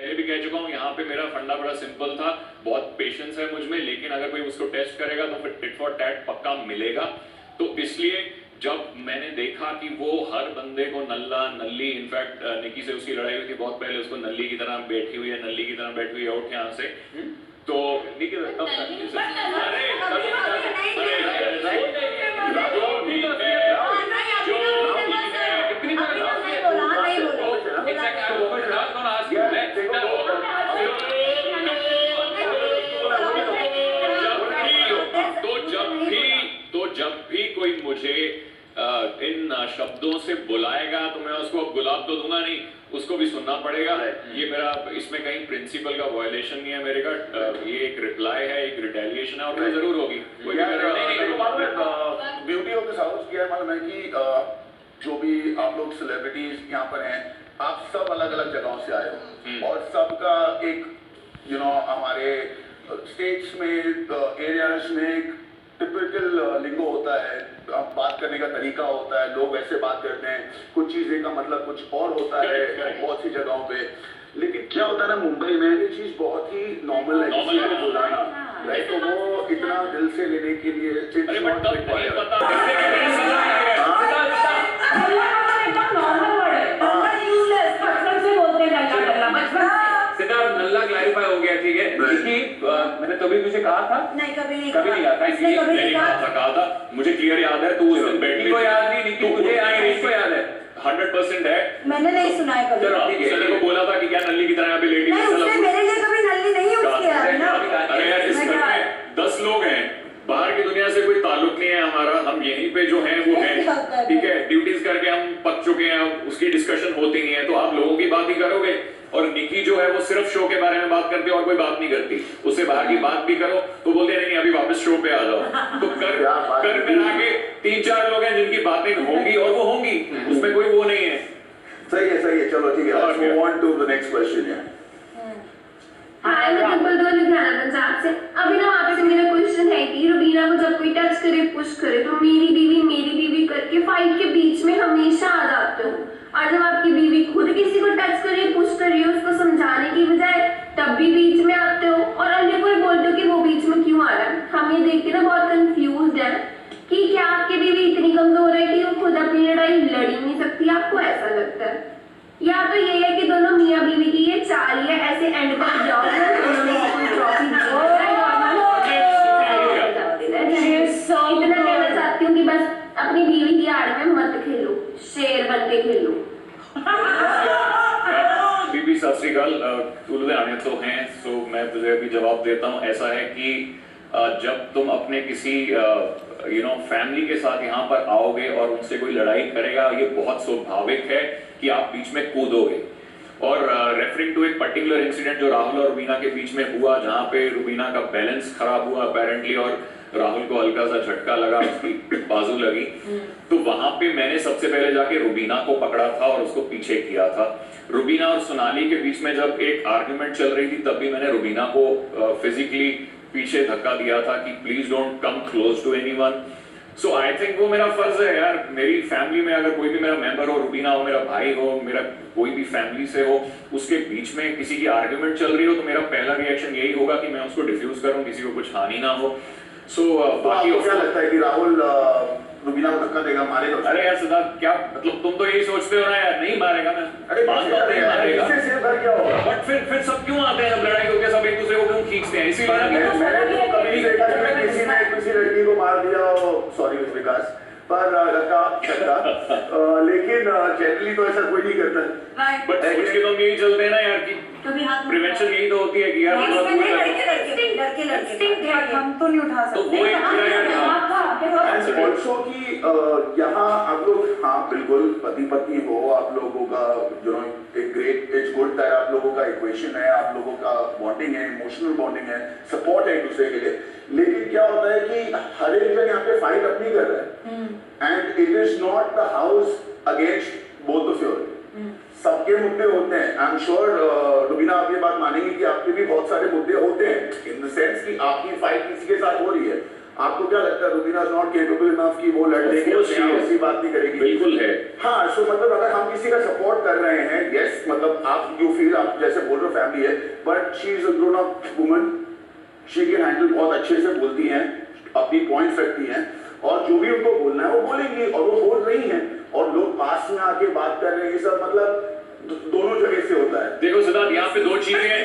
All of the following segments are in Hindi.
पहले भी कह चुका हूँ, यहाँ पे मेरा फंडा बड़ा सिंपल था, बहुत पेशेंस है मुझ में, लेकिन अगर कोई उसको टेस्ट करेगा तो फिर टिट फॉर टैट पक्का मिलेगा। तो इसलिए जब मैंने देखा कि वो हर बंदे को नल्ला नल्ली, इनफैक्ट निकी से उसकी लड़ाई हुई थी बहुत पहले, उसको नल्ली की तरह बैठी हुई है, नल्ली की तरह बैठी हुई है, उठ यहाँ से, तो निकी जब भी कोई मुझे इन शब्दों से बुलाएगा तो मैं उसको अब गुलाब तो दूंगा नहीं, उसको भी सुनना पड़ेगा। ये मेरा, इसमें कहीं प्रिंसिपल का वायलेशन नहीं है मेरे का, ये एक रिप्लाई है, एक रिटेलिएशन है, और वो जरूर होगी। ब्यूटी ऑफ दिस हाउस क्या है मालूम है कि जो भी आप लोग सेलिब्रिटीज यहाँ पर हैं, आप सब अलग अलग जगहों से आए हो, और सबका एक हमारे स्टेट्स में, एरियाज में एक टिपिकल लिंगो होता है, बात करने का तरीका होता है, लोग ऐसे बात करते हैं, कुछ चीजें का मतलब कुछ और होता है बहुत सी जगहों पे। लेकिन क्या होता है ना, मुंबई में ये चीज बहुत ही नॉर्मल है, किसी को बुलाना, राइट? तो वो इतना दिल से लेने के लिए नल्ला क्लैरिफाई हो गया, ठीक है? मैंने तभी तुझे कहा था, नहीं कभी नहीं कहा था, मुझे क्लियर याद है, तू उस दिन बैठी को याद नहीं, निकी तुझे इसको याद है 100% है, मैंने नहीं सुना है कभी। उसने को बोला था कि क्या नल्ली की तरह यहाँ पे लेडी, मेरे लिए कभी नल्ली नहीं यूज किया है ना। अरे यार, इस घर में 10 लोग हैं, बाहर की दुनिया से कोई ताल्लुक नहीं है हमारा, हम यहीं पे जो हैं वो हैं, ठीक है? ड्यूटीज करके हम पक चुके हैं, उसकी डिस्कशन होती नहीं है, तो आप लोगों की बात ही करोगे। और निकी जो है वो सिर्फ शो के बारे में बात करती है और कोई बात नहीं करती, उससे बाहर की बात भी करो तो बोलते नहीं अभी वापस शो पे आ जाओ। तो कर आगे 3-4 लोग हैं जिनकी बातें होंगी और वो होंगी, उसमें कोई वो नहीं है। सही है, चलो ठीक है, let's move on to the next question है। हाय, मैं ट्रिपल दो लुधियाना पंजाब से। अभी ना आपसे मेरा क्वेश्चन है कि रुबीना को जब कोई टच करे, पुश करे, तो मेरी बीवी करके फाइट के बीच में हमेशा आ जाते हो, और जब आपकी बीवी खुद किसी को टच करे, पुश करे, उसको समझाने की बजाय तब भी बीच में आते हो, और अन्य कोई बोलते हो कि वो बीच में क्यों आ रहा है। हम ये देख के ना बहुत कंफ्यूज्ड है कि क्या आपकी बीवी इतनी कमजोर है कि वो खुद अपनी लड़ाई लड़ ही नहीं सकती, आपको ऐसा लगता है? या तो ये है कि दोनों मियाँ बीवी की ये चाल है, ऐसे एंड तक जाओ, इतना कहना चाहती हूँ कि बस अपनी बीवी की आड़ में मत खेलो, शेर बन के खेलो। बीबी सत श्री अकाल, तू लुधियाने तो हैं, सो मैं तुझे अभी जवाब देता हूँ। ऐसा है कि जब तुम अपने किसी फैमिली के साथ यहाँ पर आओगे और उनसे कोई लड़ाई करेगा, ये बहुत स्वाभाविक है कि आप बीच में कूदोगे। और रेफरिंग टू एक पर्टिकुलर इंसिडेंट जो राहुल और रुबीना के बीच में हुआ, जहाँ पे रुबीना का बैलेंस खराब हुआ अपेरेंटली, और राहुल को हल्का सा झटका लगा, उसकी बाजू लगी, तो वहां पे मैंने सबसे पहले जाके रुबीना को पकड़ा था और उसको पीछे किया था। रुबीना और सोनाली के बीच में जब एक आर्ग्यूमेंट चल रही थी, तब भी मैंने रुबीना को फिजिकली पीछे धक्का दिया था कि please don't come close to anyone. So I think वो मेरा फर्ज है यार, मेरी फैमिली में अगर कोई भी मेरा मेंबर हो, रुबीना हो, मेरा भाई हो, मेरा कोई भी फैमिली से हो, उसके बीच में किसी की आर्ग्यूमेंट चल रही हो, तो मेरा पहला रिएक्शन यही होगा कि मैं उसको डिफ्यूज करूं, किसी को कुछ हानि ना हो। बाकी क्या लगता है कि राहुल रुबीना को धक्का देगा, मारेगा? अरे यार सिद्धार्थ, क्या मतलब, तुम तो यही सोचते हो ना यार, नहीं मारेगा मैं, मारेगा, बट फिर सब क्यों आते हैं जब लड़ाई होगी, सब एक दूसरे को क्यों खींचते हैं? इसीलिए मैंने तो कभी नहीं देखा कि किसी ने किसी लड़की को मार दिया हो, सॉरी विकास, पर लेकिन जनरली तो ऐसा कोई नहीं करता। बट सोच के तो हम यही चलते हैं ना यार, कि प्रिवेंशन यही तो होती है कि यार हम तो नहीं उठा सकते। तो वो ऑल्सो कि यहाँ आप लोग, हाँ बिल्कुल पति पत्नी हो, आप लोगों का एक ग्रेट एज गुड है, आप लोगों का इक्वेशन है, आप लोगों का बॉन्डिंग है, इमोशनल बॉन्डिंग है, सपोर्ट है एक दूसरे के लिए। लेकिन क्या होता है कि हर एक जन यहाँ पे फाइट अपनी कर रहा है, and it is not the house against both of your. सबके मुद्दे होते हैं। आई एम श्योर रुबीना आप ये बात मानेंगे कि आपके भी बहुत सारे मुद्दे होते हैं, इन द सेंस कि आपकी फाइट किसी के साथ हो रही है, आपको क्या लगता है Rubina is not capable enough कि वो लड़ देगी उसकी बात नहीं करेगी? बिल्कुल है। हाँ, सो मतलब अगर हम किसी का सपोर्ट कर रहे हैं, यस, मतलब आप यू फील, आप जैसे बोल रहे हो फैमिली है, but she is a grown up woman, she can handle, बहुत अच्छे से बोलती हैं, अपनी पॉइंट्स रखती हैं, और जो भी उनको बोलना है वो बोलेंगी, और वो बोल रही हैं, और लोग पास में आके बात कर रहे हैं, ये सब मतलब दोनों जगह से होता है। देखो सिद्धार्थ, यहाँ पे दो चीजें हैं।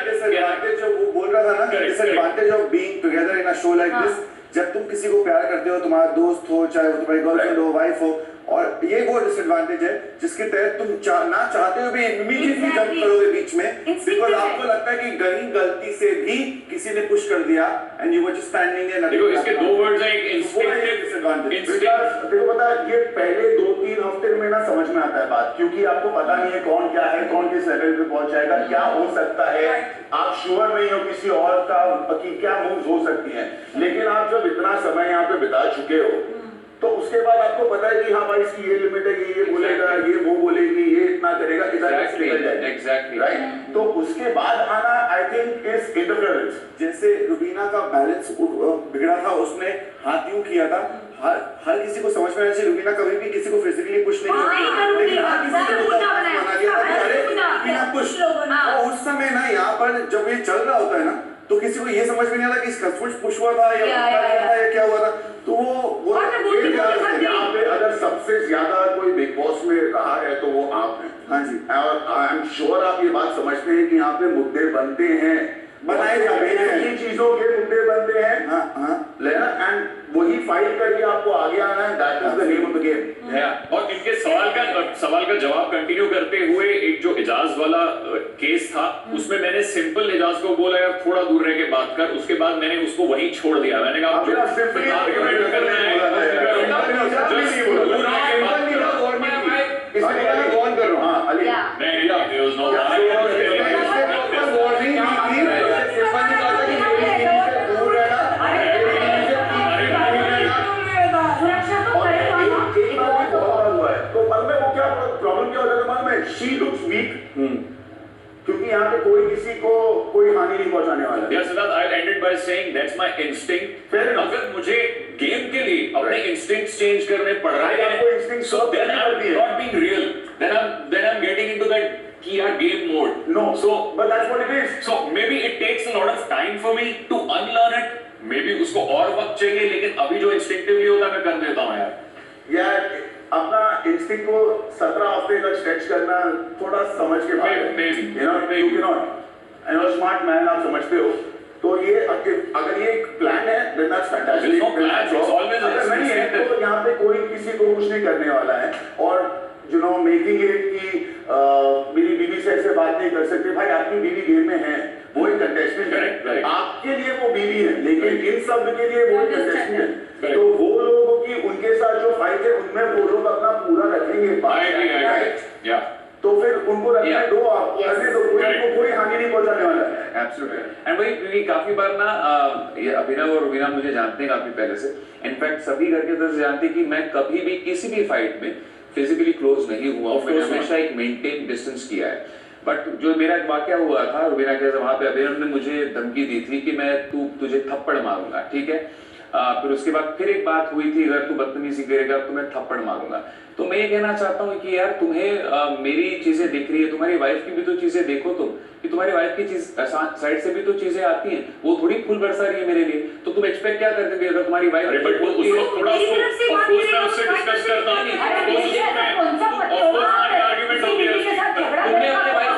डिसएडवांटेज जो वो बोल रहा था ना, disadvantage of being together in a show like this, जब तुम किसी को प्यार करते हो, तुम्हारा दोस्त हो, चाहे वो तुम्हारी गर्लफ्रेंड हो, वाइफ हो, और ये वो डिसएडवांटेज है जिसके तहत तुम ना चाहते हुए भी इमीडिएटली जंप करोगे बीच में, बिकॉज़ आपको लगता है कि कहीं गलती से भी किसी ने पुश कर दिया and you were just standing there. देखो इसके दो वर्ड्स हैं, एक इंस्टिंक्टिव डिसएडवांटेज। देखो पता है, ये पहले 2-3 हफ्ते में ना समझ में आता है बात, क्योंकि आपको पता नहीं है कौन क्या है, कौन किस लेवल पे पहुंच जाएगा, क्या हो सकता है, आप श्योर नहीं हो किसी और का कि क्या मूव्स हो सकती हैं, लेकिन आप जब इतना समय यहाँ पे बिता चुके हो तो उसके बाद आपको पता है कि हाँ भाई इसकी ये लिमिट है, ये बोलेगा, ये वो बोलेगी, ये इतना करेगा, निकल जाएगा, एग्जैक्टली राइट? तो उसके बाद आना आई थिंक इज इंटरफेरेंस। जैसे रुबीना का बैलेंस बिगड़ा था, उसने हाथ यूं किया था, हर किसी को समझ में आना चाहिए रुबीना कभी भी किसी को फिजिकली पुश नहीं करती, लेकिन हर किसी को बना दिया अरे रुबीना पुश। और उस समय ना यहाँ पर जब ये चल रहा होता है ना, तो किसी को ये समझ में नहीं आता कि इसका पुश हुआ था या क्या हुआ था, तो वो यहाँ पे अगर सबसे ज्यादा कोई बिग बॉस में रहा है तो वो आप हैं। हाँ जी, और आई एम श्योर आप ये बात समझते हैं कि यहाँ पे मुद्दे बनते हैं, बनाए जाते हैं, चीजों के मुद्दे बनते हैं, हाँ, लेना, एंड वही फाइट करके आपको आगे आना है, that is the name of the game. और इनके सवाल का जवाब कंटिन्यू करते हुए, एक जो एजाज वाला केस था उसमें मैंने सिंपल एजाज को बोला यार थोड़ा दूर रह के बात कर, उसके बाद मैंने उसको वहीं छोड़ दिया, मैंने कहा अपना सिंपल आर्गुमेंट करना है She looks weak, क्योंकि यहाँ पे कोई किसी को कोई हानि नहीं पहुंचाने वाला है। Yes, Siddharth, I'll end it by saying that's my instinct. अगर मुझे गेम के लिए अपने instincts change करने पड़ रहे हैं, so then I'm not being real. Then I'm getting into that कि यार game mode. No, but that's what it is. So maybe it takes a lot of time for me to unlearn it. Maybe उसको और वक्त चाहिए, लेकिन अभी जो instinctively होता है मैं कर देता हूँ यार। यार अपना इंस्टिंक्ट को 17 हफ्ते तक स्ट्रेच करना थोड़ा समझ के बात है, you can not smart man, आप समझते हो, तो ये अगर ये एक प्लान है देन दैट्स फैंटास्टिक, अगर नहीं है तो यहाँ पे कोई किसी को कुछ नहीं करने वाला है, और यू नो मेकिंग इट कि मेरी बीवी से ऐसे बात नहीं कर सकते, भाई आपकी बीवी गेम में है, वो एक कंटेस्टेंट है, आपके लिए वो बीवी है, लेकिन इन सब के लिए वो कंटेस्टेंट है, तो वो लोगों की उनके साथ जो फाइट है उनमें वो लोग अपना पूरा रखेंगे, तो फिर उनको रखने दो, आप करने दो, कोई हानि नहीं पहुंचाने वाला है। एब्सोल्युटली। एंड वही काफी बार ना ये अभिनव और रुबीना मुझे जानते हैं काफी पहले से, इनफैक्ट सभी घर के तरफ से जानते हैं कि मैं कभी भी किसी भी फाइट में फिजिकली क्लोज नहीं हुआ हूं, मैंने हमेशा एक मेंटेन डिस्टेंस किया है। बट जो मेरा एक वाकया हुआ था रुबीना के, वहां पे अभिनव ने मुझे धमकी दी थी कि मैं तुझे थप्पड़ मारूंगा, ठीक है, फिर उसके बाद फिर एक बात हुई थी, अगर तू बदतमीजी करेगा तो मैं थप्पड़ मारूंगा। तो मैं ये कहना चाहता हूँ कि यार तुम्हें मेरी चीजें दिख रही है, तुम्हारी वाइफ की भी तो चीजें देखो तुम, कि तुम्हारी वाइफ की चीज साइड से भी तो चीजें आती हैं, वो थोड़ी फूल बरसा रही है मेरे लिए, तो तुम एक्सपेक्ट क्या करते हो अगर तुम्हारी वाइफ तुमने अपने वाइफ